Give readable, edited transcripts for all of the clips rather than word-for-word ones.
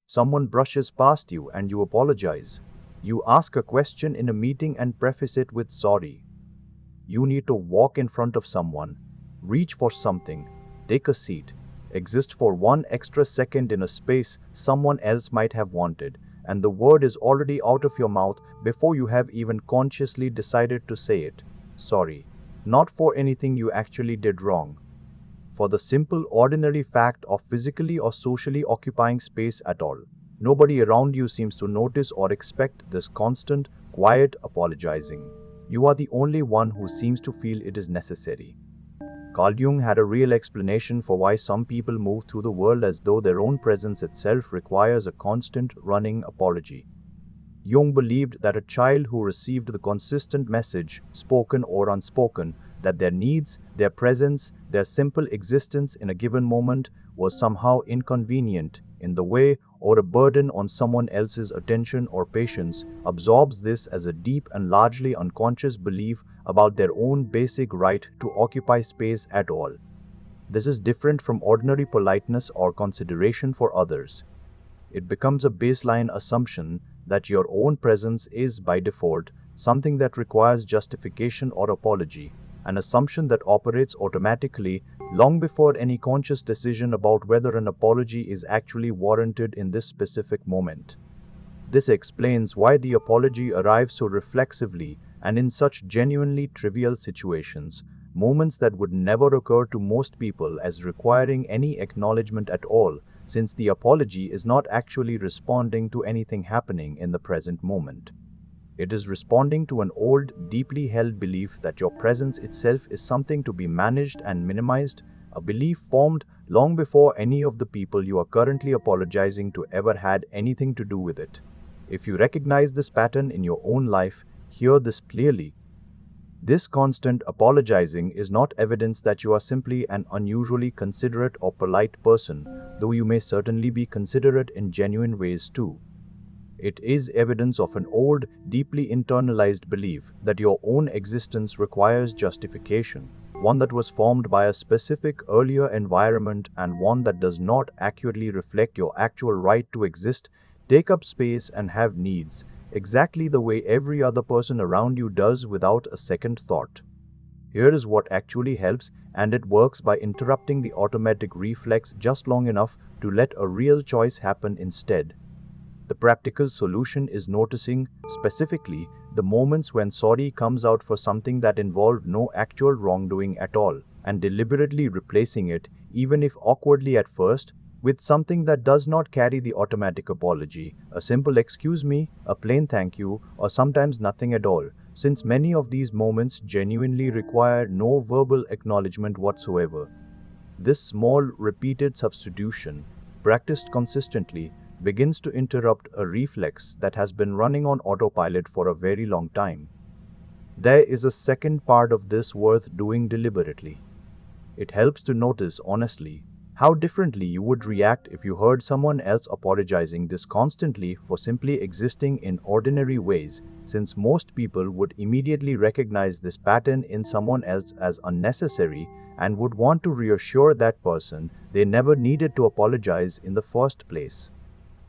Someone brushes past you and you apologize. You ask a question in a meeting and preface it with sorry. You need to walk in front of someone, reach for something, take a seat, exist for 1 extra second in a space someone else might have wanted, and the word is already out of your mouth before you have even consciously decided to say it. Sorry. Not for anything you actually did wrong. For the simple, ordinary fact of physically or socially occupying space at all. Nobody around you seems to notice or expect this constant, quiet apologizing. You are the only one who seems to feel it is necessary. Carl Jung had a real explanation for why some people move through the world as though their own presence itself requires a constant, running apology. Jung believed that a child who received the consistent message, spoken or unspoken, that their needs, their presence, their simple existence in a given moment was somehow inconvenient, in the way, or a burden on someone else's attention or patience, absorbs this as a deep and largely unconscious belief about their own basic right to occupy space at all. This is different from ordinary politeness or consideration for others. It becomes a baseline assumption that your own presence is, by default, something that requires justification or apology, an assumption that operates automatically long before any conscious decision about whether an apology is actually warranted in this specific moment. This explains why the apology arrives so reflexively and in such genuinely trivial situations, moments that would never occur to most people as requiring any acknowledgement at all, since the apology is not actually responding to anything happening in the present moment. It is responding to an old, deeply held belief that your presence itself is something to be managed and minimized, a belief formed long before any of the people you are currently apologizing to ever had anything to do with it. If you recognize this pattern in your own life, hear this clearly. This constant apologizing is not evidence that you are simply an unusually considerate or polite person, though you may certainly be considerate in genuine ways too. It is evidence of an old, deeply internalized belief that your own existence requires justification, one that was formed by a specific earlier environment and one that does not accurately reflect your actual right to exist, take up space, and have needs, exactly the way every other person around you does without a second thought. Here is what actually helps, and it works by interrupting the automatic reflex just long enough to let a real choice happen instead. The practical solution is noticing, specifically, the moments when sorry comes out for something that involved no actual wrongdoing at all, and deliberately replacing it, even if awkwardly at first, with something that does not carry the automatic apology, a simple excuse me, a plain thank you, or sometimes nothing at all, since many of these moments genuinely require no verbal acknowledgement whatsoever. This small, repeated substitution, practiced consistently, begins to interrupt a reflex that has been running on autopilot for a very long time. There is a second part of this worth doing deliberately. It helps to notice honestly how differently you would react if you heard someone else apologizing this constantly for simply existing in ordinary ways, since most people would immediately recognize this pattern in someone else as unnecessary and would want to reassure that person they never needed to apologize in the first place.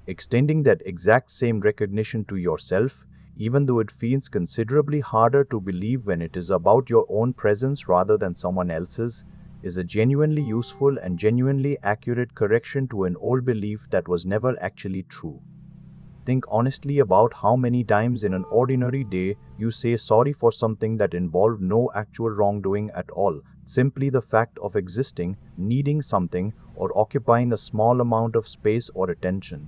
Extending that exact same recognition to yourself, even though it feels considerably harder to believe when it is about your own presence rather than someone else's, is a genuinely useful and genuinely accurate correction to an old belief that was never actually true. Think honestly about how many times in an ordinary day you say sorry for something that involved no actual wrongdoing at all, simply the fact of existing, needing something, or occupying a small amount of space or attention.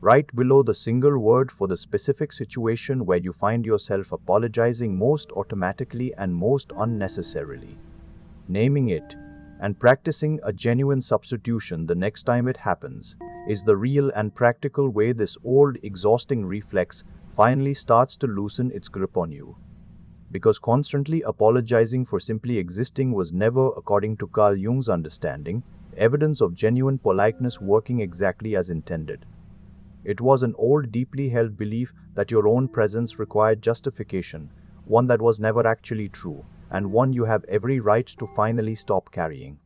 Right below the single word for the specific situation where you find yourself apologizing most automatically and most unnecessarily. Naming it and practicing a genuine substitution the next time it happens is the real and practical way this old, exhausting reflex finally starts to loosen its grip on you. Because constantly apologizing for simply existing was never, according to Carl Jung's understanding, evidence of genuine politeness working exactly as intended. It was an old, deeply held belief that your own presence required justification, one that was never actually true, and one you have every right to finally stop carrying.